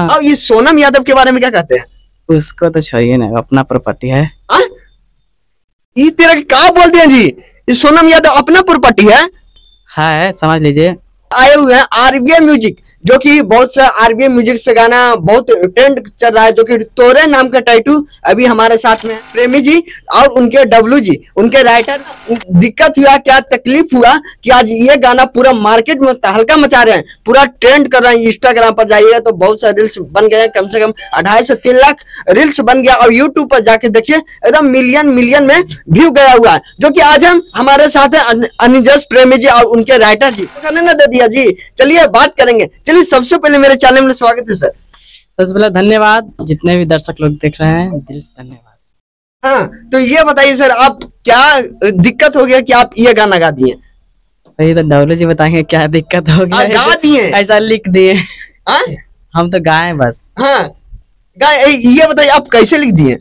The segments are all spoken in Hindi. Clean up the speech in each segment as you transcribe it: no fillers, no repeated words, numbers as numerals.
हाँ। और ये सोनम यादव के बारे में क्या कहते हैं? उसको तो छोड़िए ना, अपना प्रॉपर्टी है। ये तेरा क्या बोलते हैं जी? ये सोनम यादव अपना प्रॉपर्टी है, समझ लीजिए। आए हुए हैं आरबीआई म्यूजिक, जो कि बहुत सा आरबीआई म्यूजिक से गाना बहुत ट्रेंड चल रहा है, जो कि तोरे नाम का टाइटू अभी हमारे साथ में है। प्रेमी जी और उनके डब्लू जी, उनके राइटर, दिक्कत हुआ क्या, तकलीफ हुआ कि आज ये गाना पूरा मार्केट में तहलका मचा रहे हैं, पूरा ट्रेंड कर रहे हैं। इंस्टाग्राम पर जाइए तो बहुत सारे रील्स बन गए, कम से कम 2.5 से 3 लाख रील्स बन गया। और यूट्यूब पर जाके देखिए एकदम मिलियन में व्यू गया हुआ है। जो कि आज हम हमारे साथ है अनिजस प्रेमी जी और उनके राइटर जी। करने ना दे दिया जी, चलिए बात करेंगे। चलिए सबसे पहले मेरे चैनल में स्वागत है सर। सबसे पहले धन्यवाद, जितने भी दर्शक लोग देख रहे हैं दिल से धन्यवाद। हाँ, तो ये बताइए सर, आप क्या दिक्कत हो गया कि आप ये गाना गा दिए? वही तो डब्लू जी बताएंगे क्या दिक्कत हो गया। गा दिए, ऐसा लिख दिए। हम तो गाए बस। हाँ गाए। ये बताइए आप कैसे लिख दिए?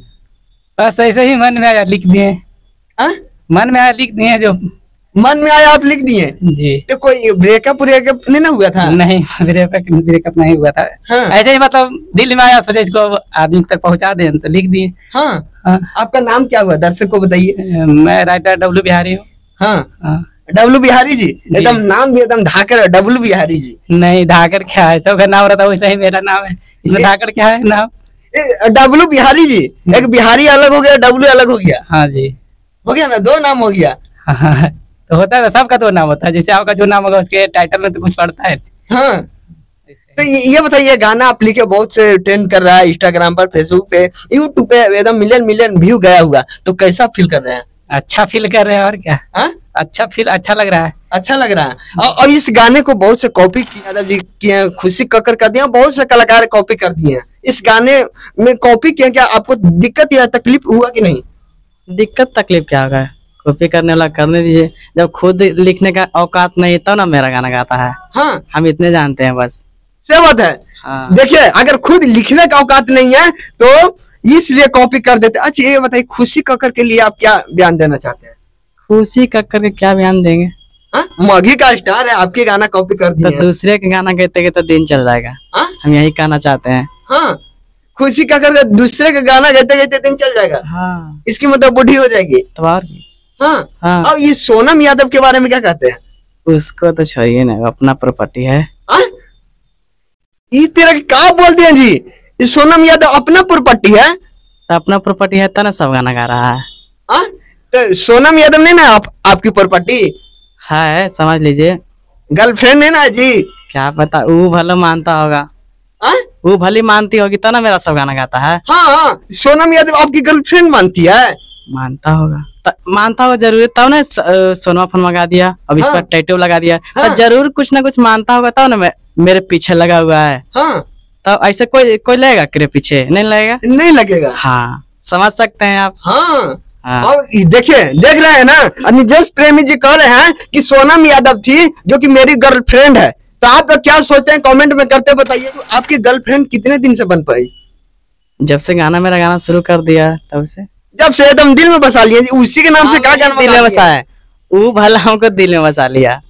बस ऐसे ही मन में आया लिख दिए। मन में आया लिख दिए, जो मन में आया आप लिख दिए जी। तो कोई ब्रेकअप नहीं ना हुआ था? नहीं, ब्रेकअप नहीं हुआ था। हाँ। ऐसे ही मतलब दिल में आया, सोचे इसको आदमी तक पहुंचा दें तो लिख दिए। हाँ। हाँ। आपका नाम क्या हुआ, दर्शक को बताइए। मैं राइटर डब्लू बिहारी हूँ। हाँ, डब्लू बिहारी जी, एकदम नाम भी एकदम धाकर है, डब्लू बिहारी जी। नहीं, धाकर क्या है, सबका नाम रहता है वैसा ही मेरा नाम है। इसमें धाकर क्या है नाम? डब्लू बिहारी जी, एक बिहारी अलग हो गया, डब्लू अलग हो गया। हाँ जी, हो गया ना, 2 नाम हो गया। हाँ, तो होता है, सबका 2 नाम होता है। जैसे आपका जो नाम होगा उसके टाइटल में तो कुछ पड़ता है। हाँ, तो ये बताइए, गाना आप लिखे बहुत से ट्रेंड कर रहा है, इंस्टाग्राम पर, फेसबुक पे, यूट्यूब पे एकदम मिलियन व्यू गया हुआ, तो कैसा फील कर रहे हैं? अच्छा फील कर रहे हैं, और क्या। अच्छा फील, अच्छा लग रहा है। अच्छा लग रहा है। और इस गाने को बहुत से कॉपी किया जी, किए, खुशी कक्कर कर दिया, बहुत से कलाकार कॉपी कर दिए हैं। इस गाने में कॉपी किया, क्या आपको दिक्कत या तकलीफ हुआ कि नहीं? दिक्कत तकलीफ क्या होगा, कॉपी करने वाला करने दीजिए। जब खुद लिखने का औकात नहीं तब ना मेरा गाना गाता है। हाँ, हम इतने जानते हैं बस। सही बात है। हाँ। देखिए, अगर खुद लिखने का औकात नहीं है तो इसलिए कॉपी कर देते। अच्छा ये बताइए, खुशी कक्कर के लिए आप क्या बयान देना चाहते हैं? खुशी कक्कर के क्या बयान देंगे? मघी का स्टार है, आपके गाना कॉपी कर दिए तो दूसरे के गाना कहते तो दिन चल जाएगा। हम यही कहना चाहते हैं। हाँ, खुशी कक्कर दूसरे का गाना गाते दिन चल जाएगा। हाँ। इसकी मतलब बुढ़ी हो जाएगी। तो और हाँ। और ये सोनम यादव के बारे में क्या कहते हैं? उसको तो छोड़िए ना, अपना प्रॉपर्टी है। ये तेरा क्या बोलते हैं जी? ये सोनम यादव अपना प्रॉपर्टी है? तो अपना प्रॉपर्टी है तो ना सब गाना गा रहा है। तो सोनम यादव नहीं ना आपकी प्रॉपर्टी है, समझ लीजिए। गर्लफ्रेंड है ना जी? क्या पता, वो भले मानता होगा। वो भली मानती होगी तो ना मेरा सब गाना गाता है। हाँ, सोनम यादव आपकी गर्लफ्रेंड मानती है? मानता होगा, मानता होगा जरूर, तब ना सोनमा फोन लगा दिया, अब इस पर टैटू लगा दिया। तो जरूर कुछ ना कुछ मानता होगा, तब ना मेरे पीछे लगा हुआ है। तब ऐसे कोई लगेगा तेरे पीछे? नहीं लगेगा। नहीं लगेगा। हाँ, समझ सकते हैं आप। हाँ। और देखिए, देख रहे हैं ना, अनिजस प्रेमी जी कह रहे हैं कि सोनम यादव थी जो कि मेरी गर्लफ्रेंड है। तो आप लोग क्या सोचते हैं, कमेंट में करते बताइए। तो आपकी गर्लफ्रेंड कितने दिन से बन पाई? जब से मेरा गाना शुरू कर दिया तब से। जब से एकदम दिल में बसा लिया। उसी के नाम से क्या गाना दिल में बसा है? वो भला हमको दिल में बसा लिया।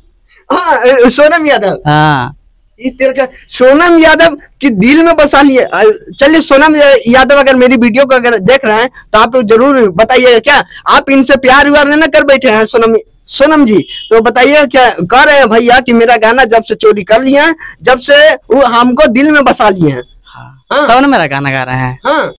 हाँ, सोनम यादव। हाँ, इस तरह का सोनम यादव की दिल में बसा लिया। चलिए, सोनम यादव अगर मेरी वीडियो को अगर देख रहे हैं तो आप लोग जरूर बताइएगा, क्या आप इनसे प्यार व्यार नहीं कर बैठे हैं सोनम जी? तो बताइए, क्या कह रहे हैं भैया कि मेरा गाना जब से चोरी कर लिए हैं, जब से वो हमको दिल में बसा लिए हैं। हाँ। तब ना मेरा गाना गा रहे हैं। हाँ।